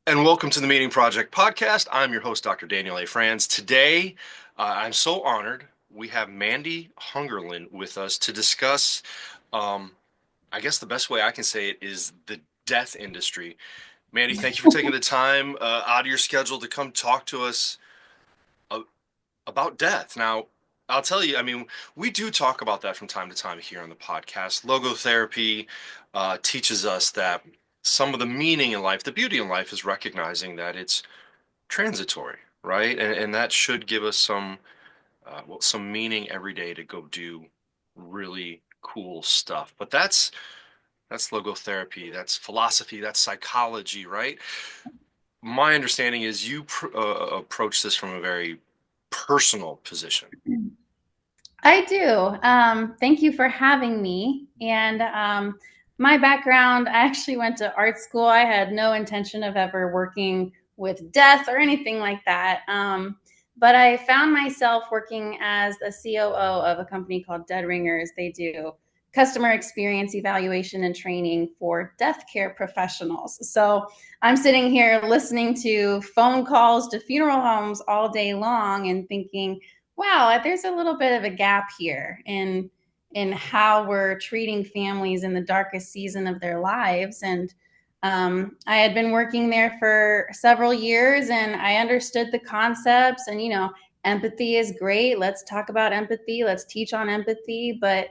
And welcome to the Meeting Project podcast. I'm your host, Dr. Daniel A. Franz. Today, I'm so honored. We have Mandie Hungarland with us to discuss, um, I guess the best way I can say it is the death industry. Mandie, thank you for taking the time out of your schedule to come talk to us uh, about death. Now, I'll tell you, I mean, we do talk about that from time to time here on the podcast. Logotherapy teaches us that some of the meaning in life, the beauty in life, is recognizing that it's transitory, right? And that should give us some meaning every day to go do really cool stuff. But that's logotherapy, that's philosophy, that's psychology, right? My understanding is you approach this from a very personal position. I do. Thank you for having me. And my background, I actually went to art school. I had no intention of ever working with death or anything like that. But I found myself working as a COO of a company called Dead Ringers. They do customer experience evaluation and training for death care professionals. So I'm sitting here listening to phone calls to funeral homes all day long and thinking, wow, there's a little bit of a gap here in how we're treating families in the darkest season of their lives. And I had been working there for several years, and I understood the concepts. And empathy is great. Let's talk about empathy. Let's teach on empathy. But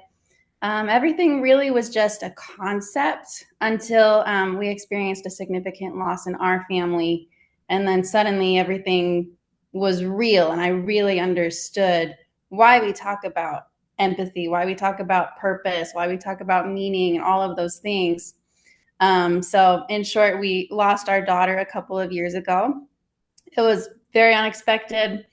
everything really was just a concept until we experienced a significant loss in our family. And then suddenly everything was real. And I really understood why we talk about empathy, why we talk about purpose, why we talk about meaning, and all of those things. So, in short, we lost our daughter a couple of years ago. It was very unexpected.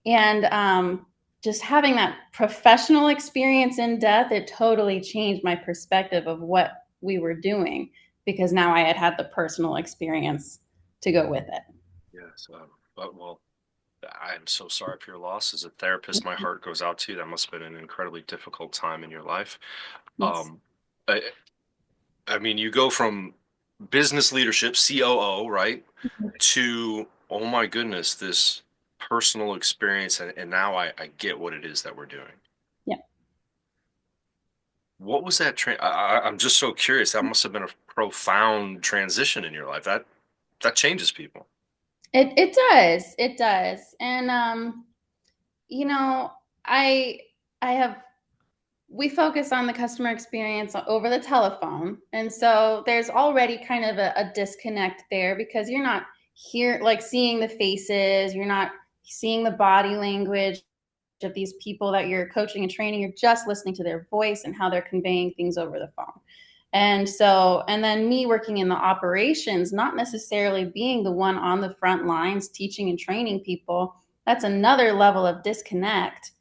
And just having that professional experience in death, it totally changed my perspective of what we were doing because now I had had the personal experience to go with it. Yes, but well, I'm so sorry for your loss. As a therapist, my heart goes out to you. That must have been an incredibly difficult time in your life. Yes. Um, I, I mean, you go from business leadership, COO, right, to, oh my goodness, this personal experience. And now I get what it is that we're doing. Yeah. What was that? I'm just so curious. That must have been a profound transition in your life. That changes people. It does. It does. And you know, I I have we focus on the customer experience over the telephone. And so there's already kind of a disconnect there because you're not here like seeing the faces, you're not seeing the body language of these people that you're coaching and training. You're just listening to their voice and how they're conveying things over the phone. And then me working in the operations, not necessarily being the one on the front lines teaching and training people, that's another level of disconnect.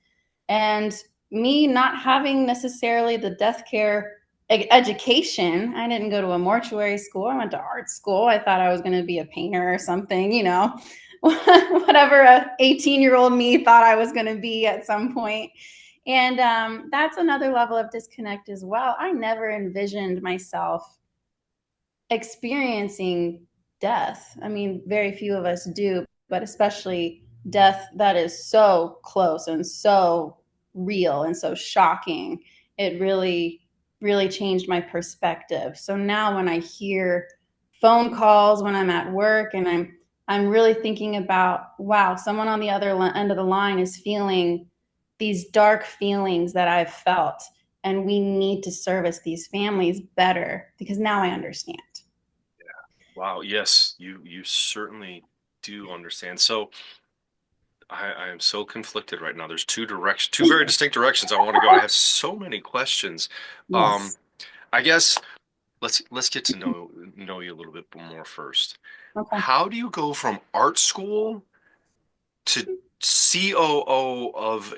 And me not having necessarily the death care education. I didn't go to a mortuary school. I went to art school. I thought I was going to be a painter or something, whatever a 18-year-old me thought I was going to be at some point. And that's another level of disconnect as well. I never envisioned myself experiencing death. I mean, very few of us do, but especially death that is so close and so real and so shocking. It really, really changed my perspective. So now when I hear phone calls when I'm at work and I'm really thinking about, wow, someone on the other end of the line is feeling these dark feelings that I've felt, and we need to service these families better because now I understand. Wow, yes, you certainly do understand. So I am so conflicted right now. There's two very distinct directions I want to go. I have so many questions. Um, Yes. I guess let's get to know you a little bit more first. Okay. How do you go from art school to COO of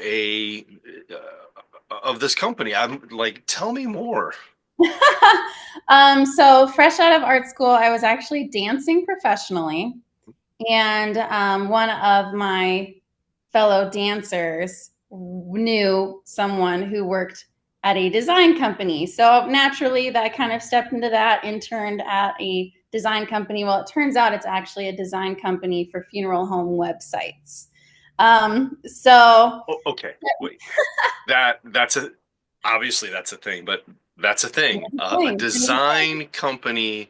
this company? I'm like, tell me more. So fresh out of art school, I was actually dancing professionally, and one of my fellow dancers knew someone who worked at a design company. So naturally, that kind of stepped into that, interned at a design company. Well, it turns out it's actually a design company for funeral home websites. So Oh, okay, wait. That's a obviously that's a thing, but that's a thing. A design company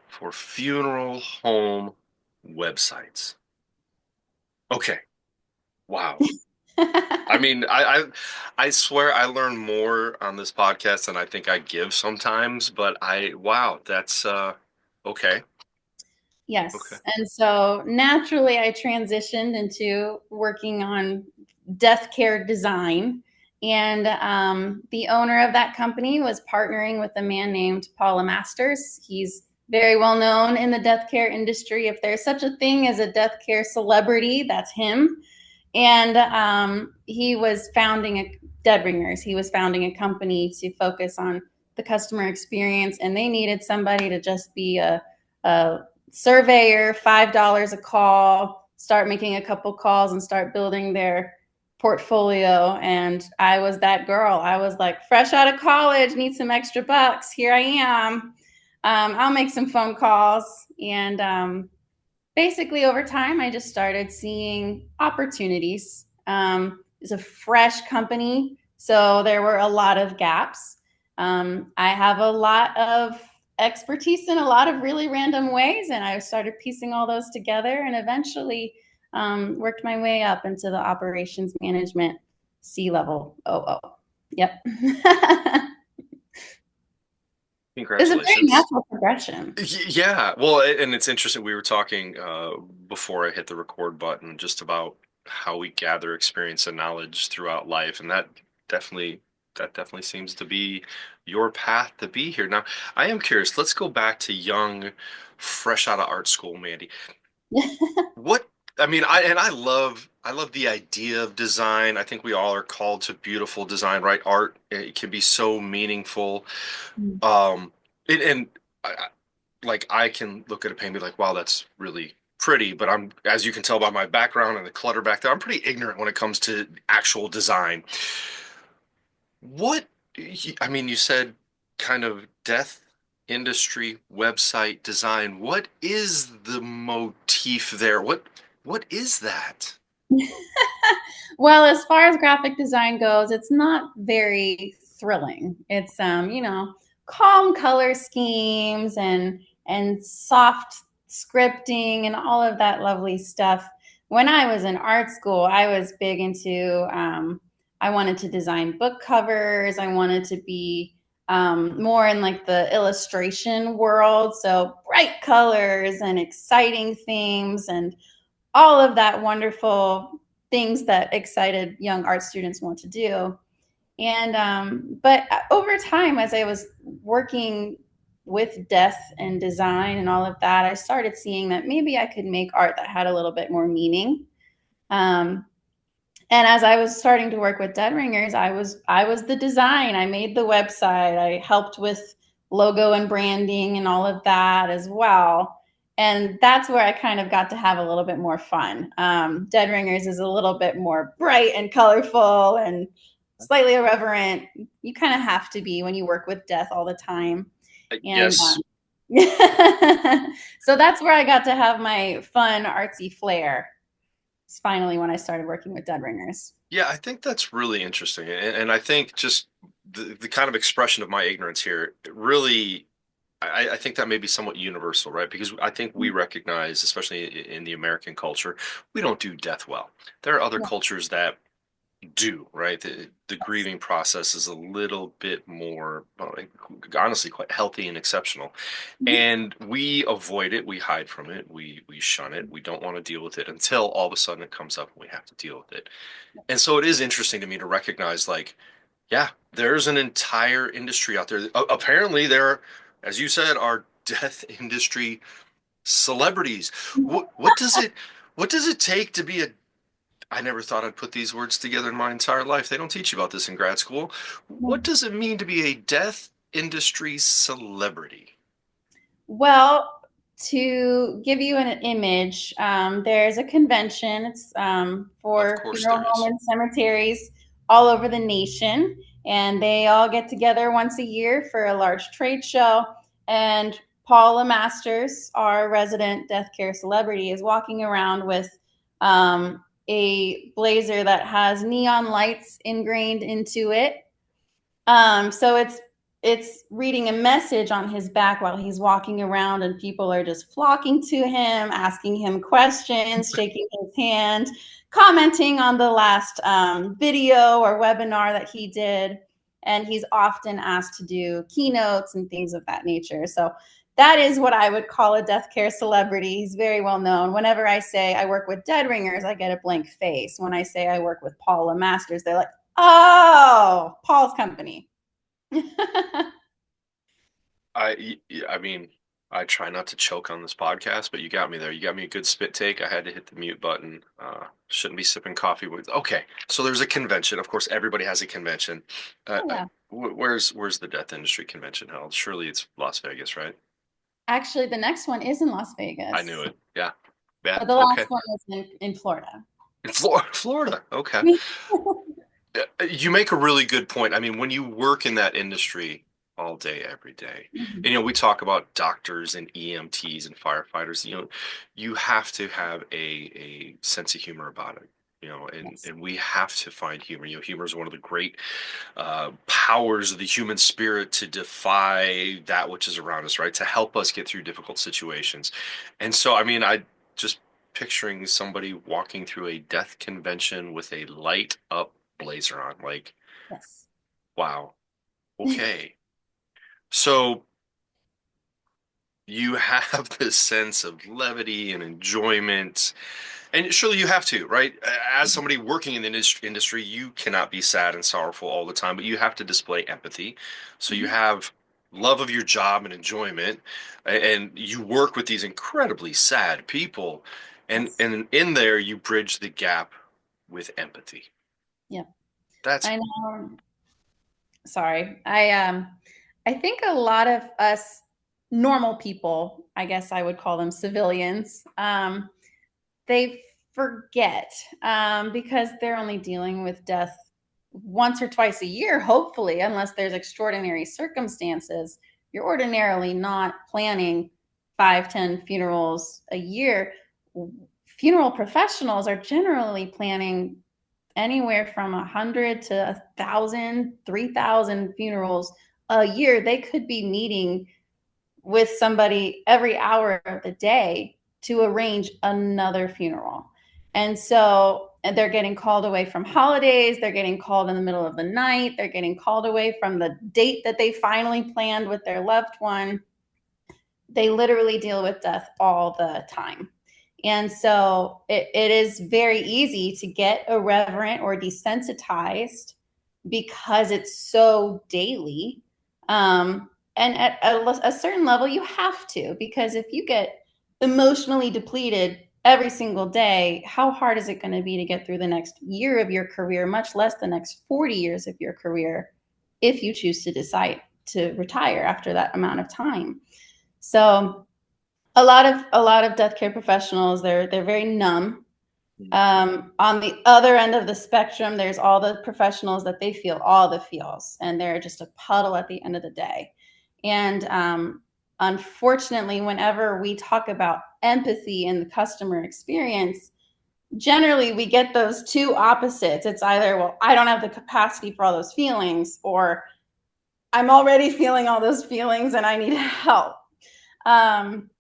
for funeral home websites. Okay. Wow. I mean, I swear I learn more on this podcast than I think I give sometimes, but wow, that's okay. Okay. Yes. And so naturally, I transitioned into working on death care design. And the owner of that company was partnering with a man named Paula Masters. He's very well known in the death care industry. If there's such a thing as a death care celebrity, that's him. And he was founding Dead Ringers. He was founding a company to focus on the customer experience, and they needed somebody to just be a surveyor, $5 a call, start making a couple calls and start building their portfolio. And I was that girl. I was like, fresh out of college, need some extra bucks. Here I am. I'll make some phone calls. And basically, over time, I just started seeing opportunities. It's a fresh company, so there were a lot of gaps. I have a lot of expertise in a lot of really random ways, and I started piecing all those together and eventually worked my way up into the operations management C-level. Yep. It's a very Congratulations. natural progression. Yeah, well, and it's interesting. We were talking before I hit the record button just about how we gather experience and knowledge throughout life, and definitely that definitely seems to be your path to be here. Now, I am curious. Let's go back to young, fresh out of art school, Mandy. What I mean, I love the idea of design. I think we all are called to beautiful design, right? Art, it can be so meaningful. Um, and like I can look at a painting and be like, wow, that's really pretty. But I'm, as you can tell by my background and the clutter back there, I'm pretty ignorant when it comes to actual design. What, I mean, you said kind of death industry website design. What is the motif there? What is that? Well, as far as graphic design goes, it's not very thrilling. It's calm color schemes and soft scripting and all of that lovely stuff. When I was in art school, I was big into I wanted to design book covers. I wanted to be more in like the illustration world, so bright colors and exciting themes and all of that wonderful things that excited young art students want to do. And but over time, as I was working with death and design and all of that, I started seeing that maybe I could make art that had a little bit more meaning. Um, and as I was starting to work with Dead Ringers, I was the design. I made the website. I helped with logo and branding and all of that as well. And that's where I kind of got to have a little bit more fun. Dead Ringers is a little bit more bright and colorful and slightly irreverent. You kind of have to be when you work with death all the time. And Yes. so that's where I got to have my fun, artsy flair. It's finally when I started working with Dead Ringers. Yeah, I think that's really interesting. And I think just the kind of expression of my ignorance here really I think that may be somewhat universal, right? Because I think we recognize, especially in the American culture, we don't do death well. There are other Yeah. cultures that do, right? The grieving process is a little bit more, well, honestly, quite healthy and exceptional. Mhm. And we avoid it, we hide from it, we shun it, we don't want to deal with it until all of a sudden it comes up and we have to deal with it. And so it is interesting to me to recognize, like, yeah, there's an entire industry out there. Apparently, there, as you said, are death industry celebrities. What does it take to be a I never thought I'd put these words together in my entire life. They don't teach you about this in grad school. What does it mean to be a death industry celebrity? Well, to give you an image, there's a convention. It's Of for course funeral there home is. and cemeteries all over the nation, and they all get together once a year for a large trade show. And Paula Masters, our resident death care celebrity, is walking around with a blazer that has neon lights ingrained into it. So it's reading a message on his back while he's walking around, and people are just flocking to him, asking him questions, shaking his hand, commenting on the last video or webinar that he did. And he's often asked to do keynotes and things of that nature. So that is what I would call a death care celebrity. He's very well known. Whenever I say I work with dead ringers, I get a blank face. When I say I work with Paula Masters, they're like, oh, Paul's company. I mean, I try not to choke on this podcast, but you got me there. You got me a good spit take. I had to hit the mute button. Shouldn't be sipping coffee with. Okay, so there's a convention. Of course, everybody has a convention. Oh, yeah. Where's the death industry convention held? Surely it's Las Vegas, right? Actually, the next one is in Las I Vegas, knew it. Yeah, yeah. but the Okay, last one is in Florida. in Florida. Okay. You make a really good point. I mean, when you work in that industry all day, every day, and, we talk about doctors and EMTs and firefighters, you have to have a sense of humor about it, and, Yes. and we have to find humor. Humor is one of the great powers of the human spirit to defy that which is around us, right? To help us get through difficult situations. And so, I mean, I just picturing somebody walking through a death convention with a light up blazer on. Like, Yes. wow. Okay. So you have this sense of levity and enjoyment. And surely you have to, right? As somebody working in the industry, you cannot be sad and sorrowful all the time, but you have to display empathy. So you Mhm. have love of your job and enjoyment, and you work with these incredibly sad people. And, Yes. and in there, you bridge the gap with empathy. Yeah. That's I know. Sorry. I think a lot of us normal people, I guess I would call them civilians, they forget because they're only dealing with death once or twice a year, hopefully, unless there's extraordinary circumstances. You're ordinarily not planning 5, 10 funerals a year. Funeral professionals are generally planning anywhere from 100 to 1,000, 3,000 funerals a year. They could be meeting with somebody every hour of the day to arrange another funeral. And they're getting called away from holidays. They're getting called in the middle of the night. They're getting called away from the date that they finally planned with their loved one. They literally deal with death all the time. And so it is very easy to get irreverent or desensitized because it's so daily. And at a certain level, you have to, because if you get emotionally depleted every single day, how hard is it going to be to get through the next year of your career, much less the next 40 years of your career, if you choose to decide to retire after that amount of time? So a lot of death care professionals, they're very numb. On the other end of the spectrum, there's all the professionals that they feel all the feels, and they're just a puddle at the end of the day. And unfortunately, whenever we talk about empathy in the customer experience, generally we get those two opposites. It's either, well, I don't have the capacity for all those feelings, or I'm already feeling all those feelings and I need help. Um,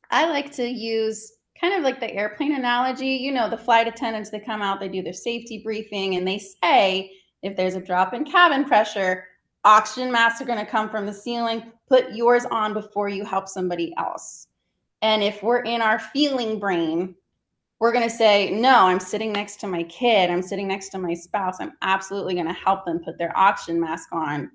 I like to use kind of like the airplane analogy. The flight attendants that come out, they do their safety briefing, and they say if there's a drop in cabin pressure, oxygen masks are going to come from the ceiling. Put yours on before you help somebody else. And if we're in our feeling brain, we're going to say, no, I'm sitting next to my kid. I'm sitting next to my spouse. I'm absolutely going to help them put their oxygen mask on.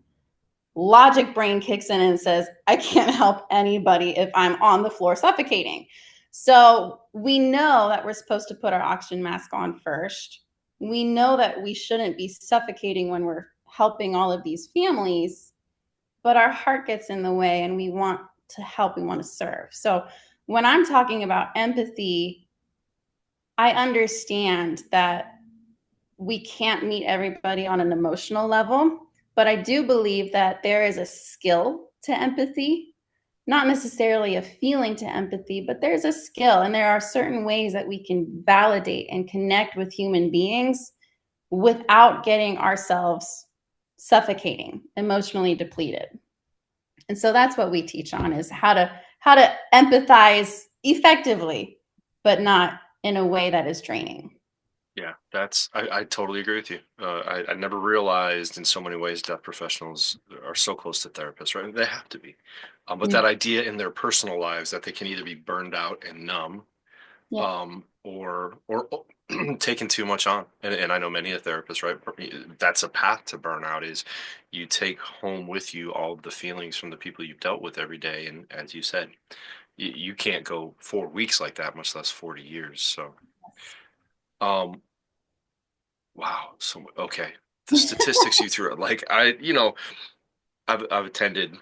Logic brain kicks in and says, I can't help anybody if I'm on the floor suffocating. So we know that we're supposed to put our oxygen mask on first. We know that we shouldn't be suffocating when we're helping all of these families, but our heart gets in the way and we want to help, we want to serve. So when I'm talking about empathy, I understand that we can't meet everybody on an emotional level, but I do believe that there is a skill to empathy. not necessarily a feeling to empathy, but there's a skill, and there are certain ways that we can validate and connect with human beings without getting ourselves suffocating, emotionally depleted. And so that's what we teach on, is how to empathize effectively, but not in a way that is draining. Yeah, I totally agree with you. I never realized in so many ways deaf professionals are so close to therapists, right? They have to be. But that idea in their personal lives that they can either be burned out and numb, Yeah. or taking too much on. And I know many a therapist, right? That's a path to burnout is you take home with you all of the feelings from the people you've dealt with every day. And as you said, you can't go 4 weeks like that, much less 40 years. So, um, wow. So, okay. The statistics you threw out, like I've attended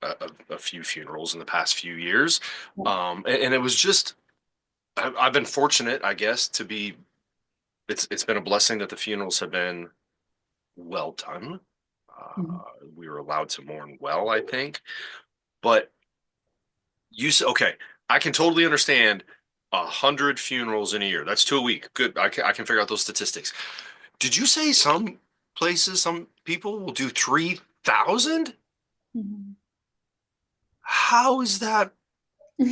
a few funerals in the past few years. And it was just, I've been fortunate, I guess, to be it's been a blessing that the funerals have been well done. We were allowed to mourn well, I think. But you said, okay, I can totally understand 100 funerals in a year. That's two a week. Good. I can figure out those statistics. Did you say some places, some people will do 3,000? Mhm. How is that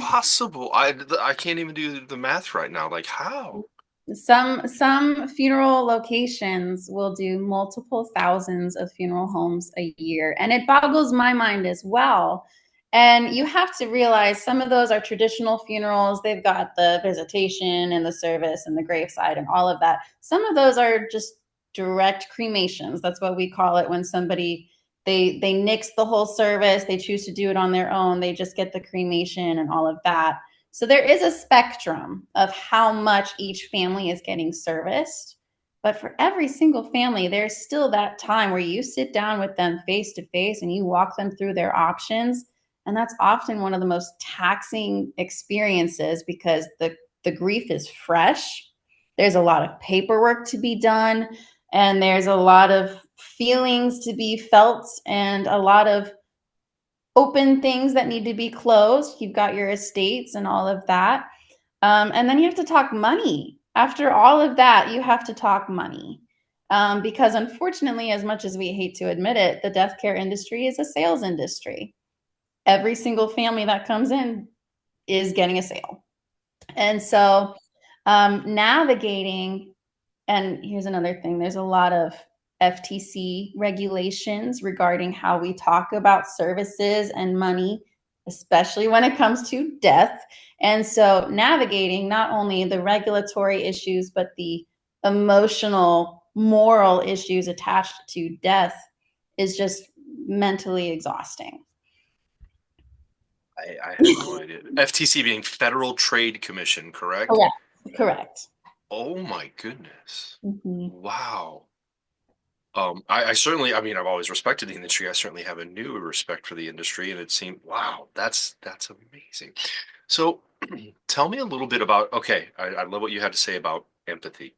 possible? I can't even do the math right now. Like how? Some funeral locations will do multiple thousands of funeral homes a year, and it boggles my mind as well. And you have to realize some of those are traditional funerals. They've got the visitation and the service and the graveside and all of that. Some of those are just direct cremations. That's what we call it when somebody they nix the whole service. They choose to do it on their own. They just get the cremation and all of that. So there is a spectrum of how much each family is getting serviced. But for every single family, there's still that time where you sit down with them face to face and you walk them through their options. And that's often one of the most taxing experiences because the grief is fresh. There's a lot of paperwork to be done, and there's a lot of feelings to be felt, and a lot of open things that need to be closed. You've got your estates and all of that. And then you have to talk money. After all of that, you have to talk money. Because unfortunately, as much as we hate to admit it, the death care industry is a sales industry. Every single family that comes in is getting a sale. And so navigating, and here's another thing, there's a lot of FTC regulations regarding how we talk about services and money, especially when it comes to death. And so navigating not only the regulatory issues, but the emotional, moral issues attached to death is just mentally exhausting. I had no idea. FTC being Federal Trade Commission, correct? Correct. Correct. Oh my goodness. Mhm. Wow. I certainly, I mean, I've always respected the industry. I certainly have a new respect for the industry, and it seemed, wow, that's amazing. So, tell me a little bit about. Okay, I love what you had to say about empathy.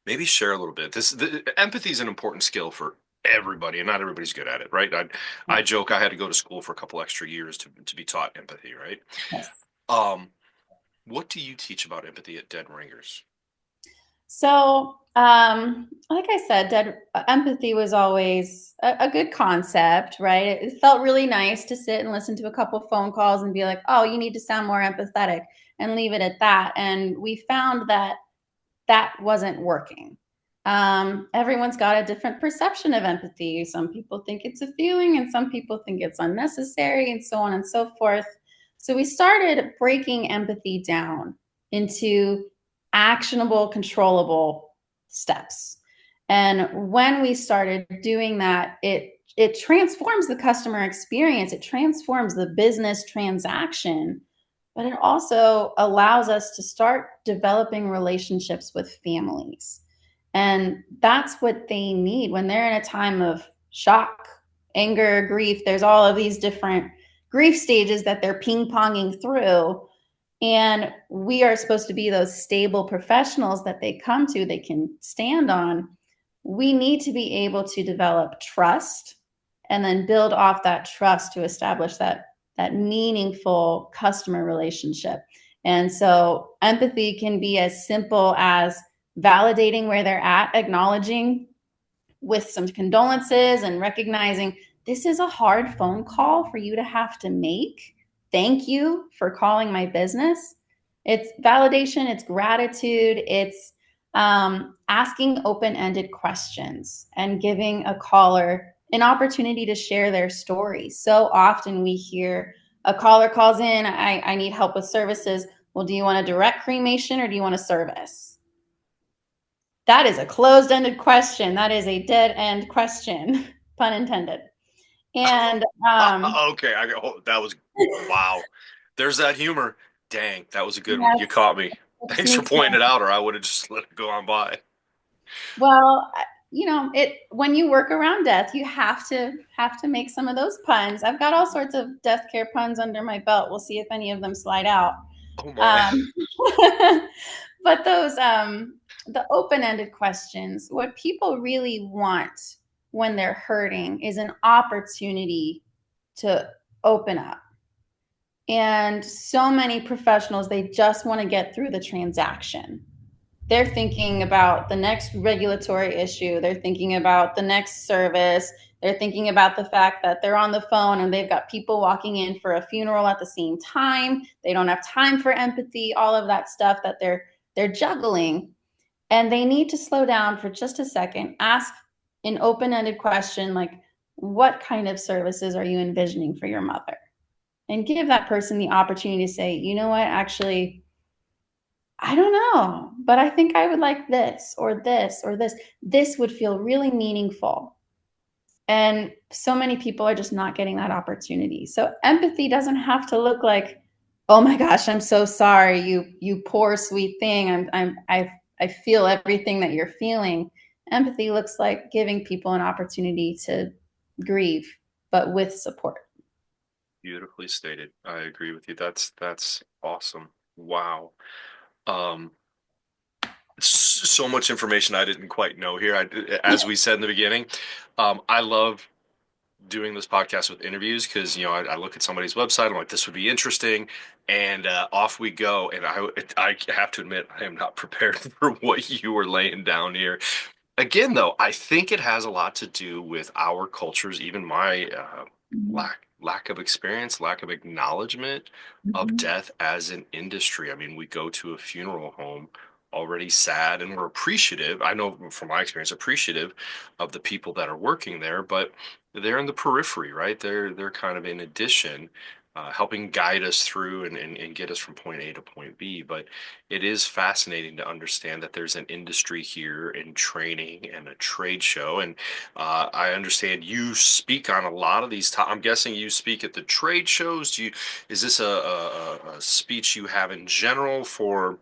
Maybe share a little bit. Empathy is an important skill for everybody, and not everybody's good at it, right? I joke I had to go to school for a couple extra years to be taught empathy, right? Yes. Um, what do you teach about empathy at Dead Ringers? So, like I said, empathy was always a good concept, right? It felt really nice to sit and listen to a couple phone calls and be like, oh, you need to sound more empathetic, and leave it at that. And we found that that wasn't working. Everyone's got a different perception of empathy. Some people think it's a feeling, and some people think it's unnecessary, and so on and so forth. So we started breaking empathy down into actionable, controllable steps. And when we started doing that, it transforms the customer experience. It transforms the business transaction, but it also allows us to start developing relationships with families. And that's what they need when they're in a time of shock, anger, grief. There's all of these different grief stages that they're ping ponging through. And we are supposed to be those stable professionals that they come to, they can stand on. We need to be able to develop trust and then build off that trust to establish that that meaningful customer relationship. And so empathy can be as simple as validating where they're at, acknowledging with some condolences and recognizing this is a hard phone call for you to have to make. Thank you for calling my business. It's validation, it's gratitude, it's asking open ended questions and giving a caller an opportunity to share their story. So often we hear a caller calls in, I need help with services. Well, do you want a direct cremation or do you want a service? That is a closed-ended question. That is a dead-end question, pun intended. And Okay, that was wow. There's that humor. Dang, that was a good one. You that's, caught me. that's Thanks for me. pointing it out, or I would have just let it go on by. Well, it when you work around death, you have to make some of those puns. I've got all sorts of death care puns under my belt. We'll see if any of them slide out. Oh my. Um, but those the open-ended questions, what people really want when they're hurting is an opportunity to open up. And so many professionals, they just want to get through the transaction. They're thinking about the next regulatory issue. They're thinking about the next service. They're thinking about the fact that they're on the phone and they've got people walking in for a funeral at the same time. They don't have time for empathy, all of that stuff that they're juggling. And they need to slow down for just a second, ask an open-ended question like, what kind of services are you envisioning for your mother? And give that person the opportunity to say, you know what, actually, I don't know, but I think I would like this or this or this. This would feel really meaningful. And so many people are just not getting that opportunity. So empathy doesn't have to look like, oh my gosh, I'm so sorry, you poor sweet thing. I feel everything that you're feeling. Empathy looks like giving people an opportunity to grieve, but with support. Beautifully stated. I agree with you. That's awesome. Wow. Um, so much information I didn't quite know here. As we said in the beginning, I love doing this podcast with interviews because I look at somebody's website. I'm like, this would be interesting, and off we go. And I have to admit, I am not prepared for what you were laying down here. Again, though, I think it has a lot to do with our cultures, even my lack of experience, lack of acknowledgement of Mhm. death as an industry. I mean, we go to a funeral home already sad and we're appreciative. I know from my experience, appreciative of the people that are working there, but they're in the periphery, right? They're kind of in addition, helping guide us through and get us from point A to point B. But it is fascinating to understand that there's an industry here in training and a trade show. And I understand you speak on a lot of these. I'm guessing you speak at the trade shows. Is this a speech you have in general for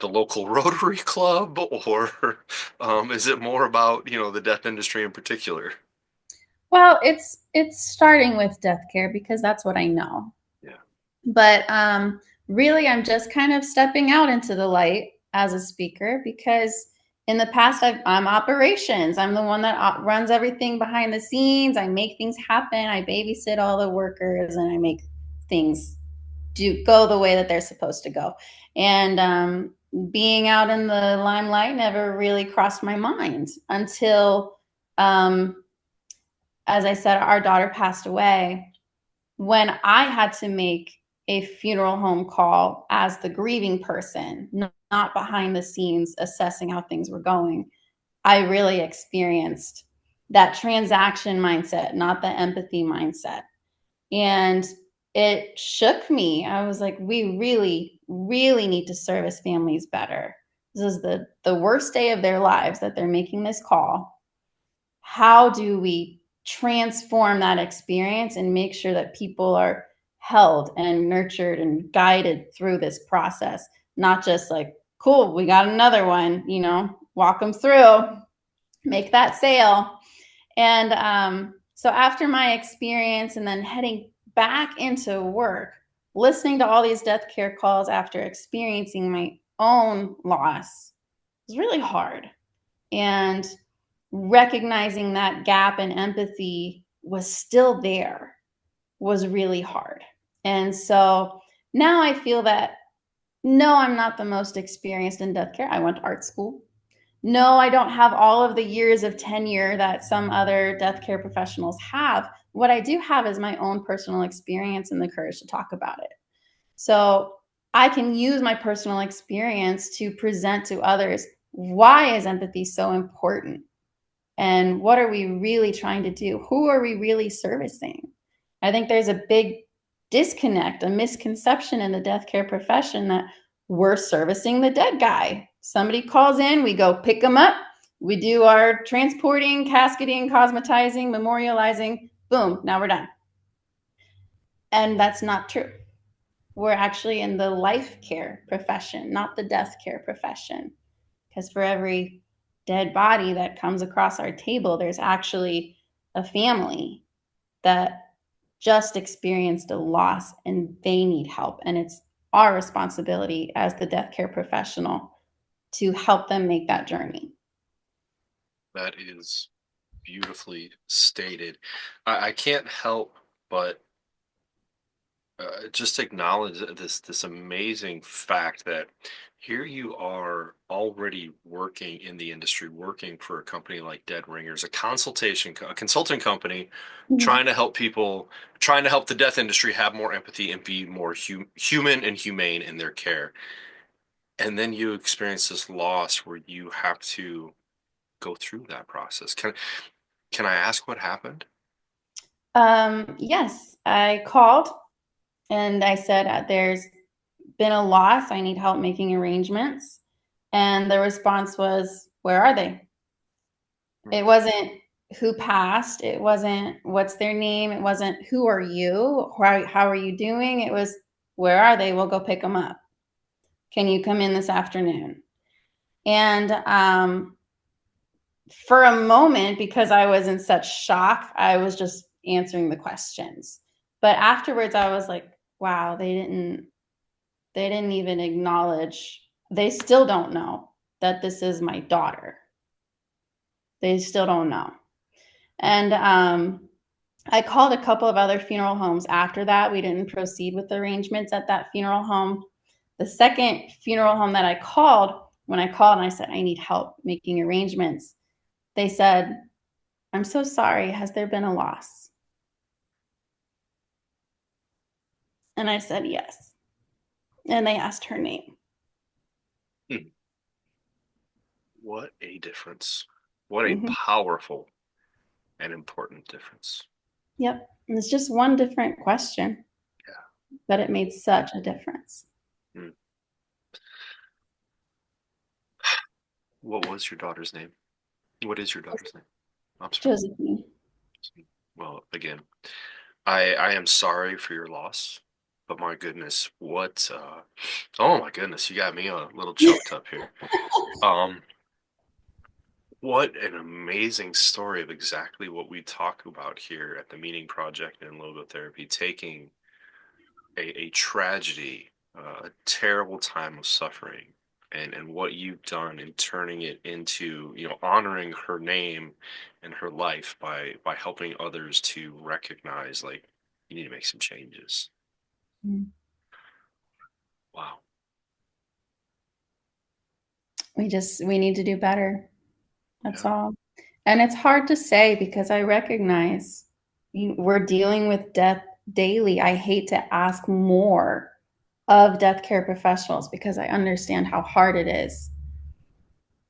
the local Rotary Club, or is it more about the deaf industry in particular? Well, it's starting with death care because that's what I know. Yeah. But really, I'm just kind of stepping out into the light as a speaker because in the past, I'm operations. I'm the one that runs everything behind the scenes. I make things happen. I babysit all the workers, and I make things do go the way that they're supposed to go. And being out in the limelight never really crossed my mind until, as I said, our daughter passed away when I had to make a funeral home call as the grieving person, not behind the scenes assessing how things were going. I really experienced that transaction mindset, not the empathy mindset. And it shook me. I was like, we really, really need to service families better. This is the worst day of their lives that they're making this call. How do we transform that experience and make sure that people are held and nurtured and guided through this process, not just like, cool, we got another one, walk them through, make that sale. And so after my experience and then heading back into work, listening to all these death care calls after experiencing my own loss was really hard. And recognizing that gap in empathy was still there. was really hard. And so now I feel that no, I'm not the most experienced in death care. I went to art school. No, I don't have all of the years of tenure that some other death care professionals have. What I do have is my own personal experience and the courage to talk about it. So I can use my personal experience to present to others, why is empathy so important? And what are we really trying to do? Who are we really servicing? I think there's a big disconnect, a misconception in the death care profession that we're servicing the dead guy. Somebody calls in, we go pick them up, we do our transporting, casketing, cosmetizing, memorializing, boom, now we're done. And that's not true. We're actually in the life care profession, not the death care profession. Because for every dead body that comes across our table, there's actually a family that just experienced a loss and they need help. And it's our responsibility as the death care professional to help them make that journey. That is beautifully stated. I can't help but just acknowledge this amazing fact that here you are already working in the industry, working for a company like Dead Ringers, a consulting company, Mhm. trying to help people, trying to help the death industry have more empathy and be more human and humane in their care. And then you experience this loss where you have to go through that process. Can I ask what happened? Yes, I called and I said, there's been a loss. I need help making arrangements. And the response was, where are they? It wasn't who passed. It wasn't what's their name. It wasn't who are you? How are you doing? It was, where are they? We'll go pick them up. Can you come in this afternoon? And for a moment, because I was in such shock, I was just answering the questions. But afterwards, I was like, wow, they didn't even acknowledge. They still don't know that this is my daughter. They still don't know. And I called a couple of other funeral homes after that. We didn't proceed with the arrangements at that funeral home. The second funeral home that I called, when I called and I said, I need help making arrangements, they said, I'm so sorry. Has there been a loss? And I said, yes. And they asked her name. Hmm. What a difference. What a Mm-hmm. powerful and important difference. Yep. And it's just one different question, Yeah. but it made such a difference. Hmm. What was your daughter's name? What is your daughter's name? I'm sorry. Josephine. Well, again, I am sorry for your loss, but my goodness, oh my goodness, you got me a little choked up here. Um, what an amazing story of exactly what we talk about here at the Meaning Project and Logotherapy, taking a tragedy, a terrible time of suffering, and what you've done in turning it into, honoring her name and her life by helping others to recognize, like, you need to make some changes. Wow. We need to do better. That's Yeah. all. And it's hard to say because I recognize we're dealing with death daily. I hate to ask more of death care professionals because I understand how hard it is.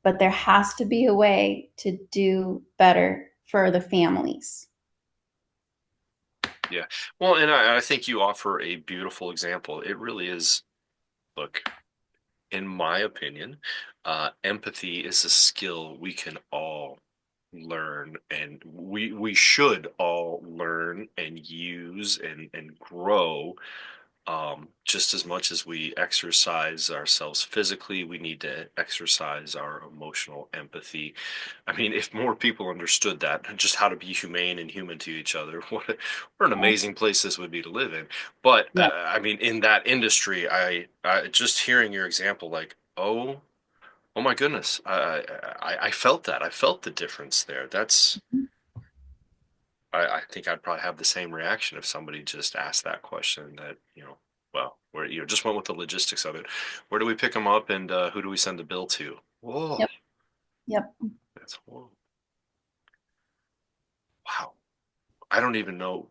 But there has to be a way to do better for the families. Yeah. Well, and I think you offer a beautiful example. It really is, look, in my opinion, empathy is a skill we can all learn, and we should all learn and use and grow, just as much as we exercise ourselves physically. We need to exercise our emotional empathy. I mean, if more people understood that, and just how to be humane and human to each other, what an amazing place this would be to live in. But Yeah. I mean, in that industry, I just hearing your example, like, oh my goodness, I felt that. I felt the difference there. I think I'd probably have the same reaction if somebody just asked that question that, well, where, just went with the logistics of it. Where do we pick them up and who do we send the bill to? Whoa, Yep. Yep. whoa. Wow. I don't even know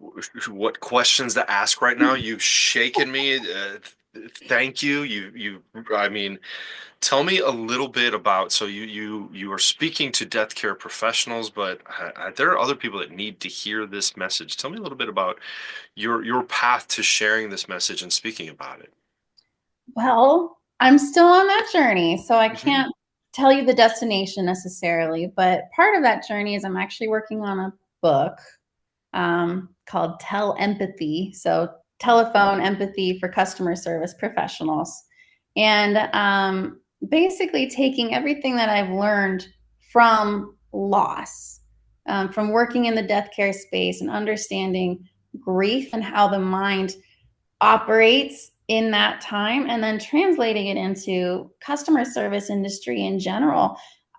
what questions to ask right now. You've shaken me. Thank you. I mean, tell me a little bit about, so you are speaking to death care professionals, but there are other people that need to hear this message. Tell me a little bit about your path to sharing this message and speaking about it. Well, I'm still on that journey, so I Hmm. can't tell you the destination necessarily. But part of that journey is I'm actually working on a book called Tell Empathy. So, telephone empathy for customer service professionals. And basically taking everything that I've learned from loss, from working in the death care space and understanding grief and how the mind operates in that time, and then translating it into customer service industry in general.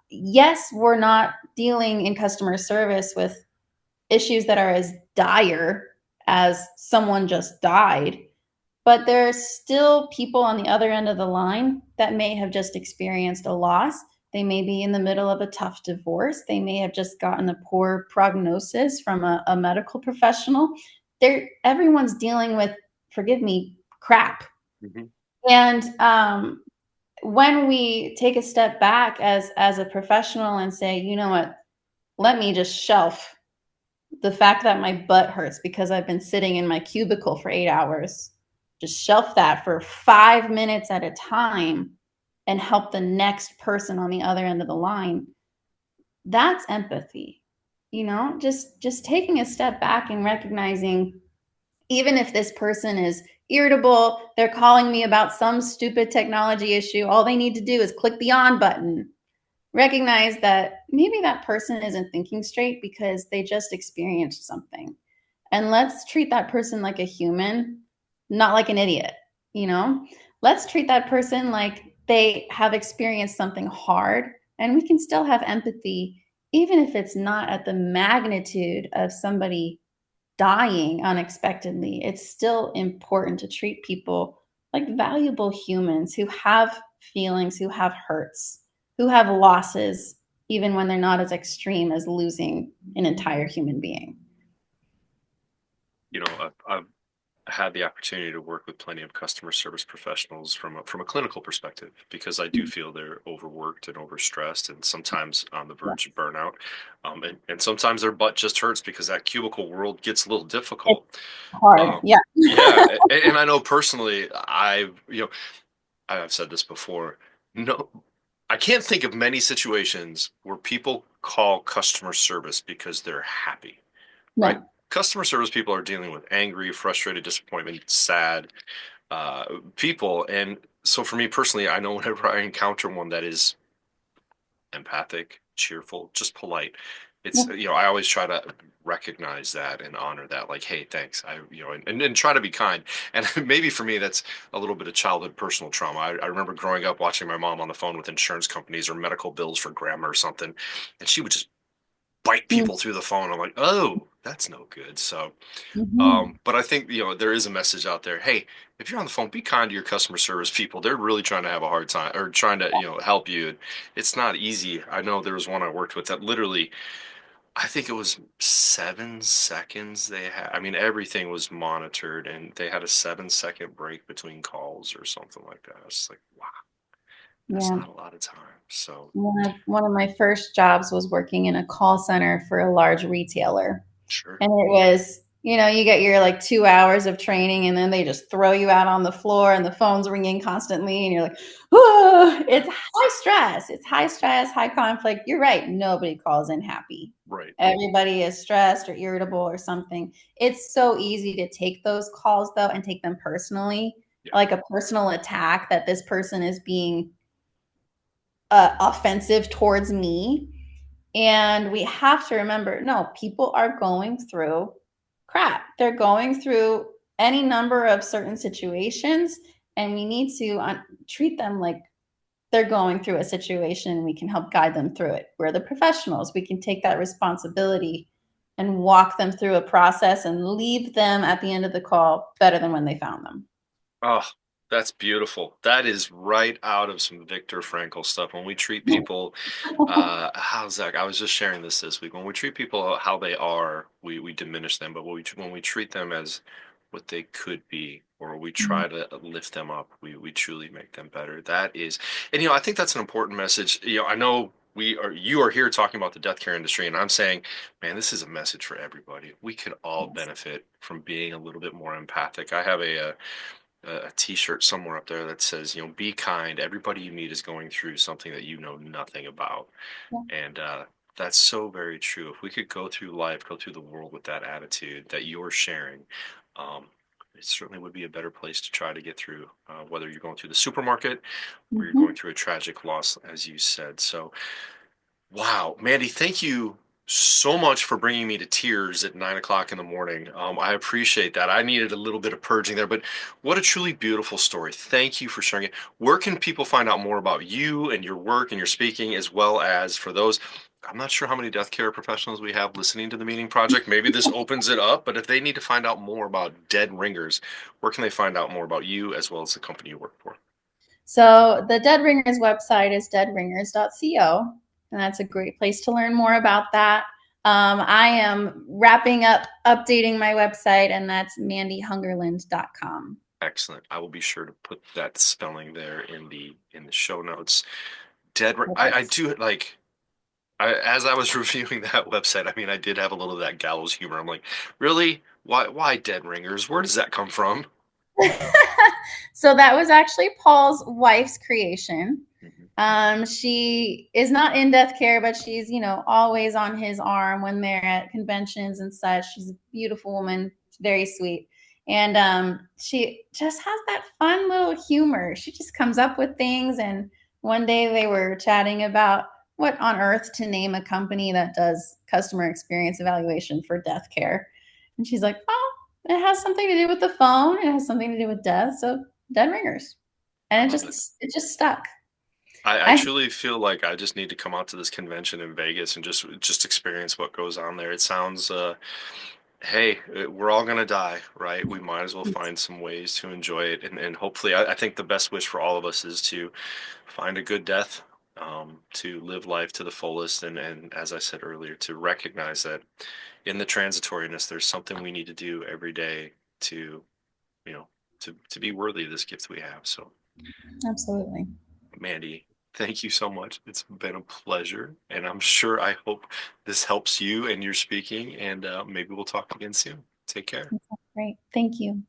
Yes, we're not dealing in customer service with issues that are as dire as someone just died, but there's still people on the other end of the line that may have just experienced a loss. They may be in the middle of a tough divorce. They may have just gotten a poor prognosis from a medical professional. Everyone's dealing with, forgive me, crap. Hmm. And when we take a step back as a professional and say, you know what, let me just shelf the fact that my butt hurts because I've been sitting in my cubicle for 8 hours, just shelf that for 5 minutes at a time and help the next person on the other end of the line. That's empathy. Just taking a step back and recognizing, even if this person is irritable, they're calling me about some stupid technology issue, all they need to do is click the on button. Recognize that maybe that person isn't thinking straight because they just experienced something. And let's treat that person like a human, not like an idiot, you know? Let's treat that person like they have experienced something hard, and we can still have empathy even if it's not at the magnitude of somebody dying unexpectedly. It's still important to treat people like valuable humans who have feelings, who have hurts, who have losses, even when they're not as extreme as losing an entire human being. I've had the opportunity to work with plenty of customer service professionals from a clinical perspective because I do feel they're overworked and overstressed and sometimes on the Yeah. verge of burnout. And sometimes their butt just hurts because that cubicle world gets a little It's difficult. hard. Um, Yeah. yeah, and I know personally, I've said this before. No, I can't think of many situations where people call customer service because they're happy, right? No. Customer service people are dealing with angry, frustrated, disappointment, sad uh, people. And so for me personally, I know whenever I encounter one that is empathic, cheerful, just polite, Yeah. I always try to recognize that and honor that. Like, hey, thanks. And try to be kind. And maybe for me, that's a little bit of childhood personal trauma. I remember growing up watching my mom on the phone with insurance companies or medical bills for grandma or something, and she would just bite people through the phone. I'm like, oh, that's no good. So, Mm-hmm. but I think, there is a message out there. Hey, if you're on the phone, be kind to your customer service people. They're really trying to have a hard time or trying to, help you. It's not easy. I know there was one I worked with that literally, I think it was 7 seconds they had. I mean, everything was monitored and they had a 7 second break between calls or something like that. It's like, wow, that's Yeah. not a lot of time. So, One of my first jobs was working in a call center for a large retailer. sure. And it was, you get your like 2 hours of training and then they just throw you out on the floor and the phone's ringing constantly. And you're like, oh, it's high stress. It's high stress, high conflict. You're right. Nobody calls in happy. Right. Everybody is stressed or irritable or something. It's so easy to take those calls though and take them personally, Yeah. like a personal attack that this person is being offensive towards me. And we have to remember, no, people are going through crap. They're going through any number of certain situations, and we need to treat them like they're going through a situation. We can help guide them through it. We're the professionals. We can take that responsibility and walk them through a process and leave them at the end of the call better than when they found them. Oh, that's beautiful. That is right out of some Viktor Frankl stuff. When we treat people, how's that? I was just sharing this week. When we treat people how they are, we diminish them. But when we treat them as what they could be, or we try to lift them up, we truly make them better. That is, and I think that's an important message. I know you are here talking about the death care industry, and I'm saying, man, this is a message for everybody. We could all Yes. benefit from being a little bit more empathic. I have a t-shirt somewhere up there that says, be kind. Everybody you meet is going through something that you know nothing about. Yeah. And that's so very true. If we could go through life, go through the world with that attitude that you're sharing, um, it certainly would be a better place to try to get through, whether you're going through the supermarket or you're going Mhm. through a tragic loss, as you said. So wow, Mandie, thank you so much for bringing me to tears at 9 o'clock in the morning. I appreciate that. I needed a little bit of purging there, but what a truly beautiful story. Thank you for sharing it. Where can people find out more about you and your work and your speaking, as well as for those? I'm not sure how many death care professionals we have listening to the Meeting Project. Maybe this opens it up, but if they need to find out more about Dead Ringers, where can they find out more about you as well as the company you work for? So the Dead Ringers website is deadringers.co, and that's a great place to learn more about that. I am wrapping up updating my website, and that's mandiehungarland.com. Excellent. I will be sure to put that spelling there in the show notes. I Perfect. do like as I was reviewing that website, I mean I did have a little of that gallows humor. I'm like, really? Why dead ringers? Where does that come from? So that was actually Paul's wife's creation. Mhm. She is not in death care, but she's, always on his arm when they're at conventions and such. She's a beautiful woman, very sweet. And she just has that fun little humor. She just comes up with things. And one day they were chatting about what on earth to name a company that does customer experience evaluation for death care. And she's like, oh, it has something to do with the phone. It has something to do with death. So dead ringers. I And it love it. just stuck. I I truly feel like I just need to come out to this convention in Vegas and just experience what goes on there. It sounds hey, we're all gonna die, right? We might as well find some ways to enjoy it, and hopefully, I think the best wish for all of us is to find a good death, to live life to the fullest, and as I said earlier, to recognize that in the transitoriness, there's something we need to do every day to, you know, to be worthy of this gift we have. So, absolutely. Mandy, thank you so much. It's been a pleasure, and I hope this helps you and your speaking, and maybe we'll talk again soon. Take care. Great. Thank you.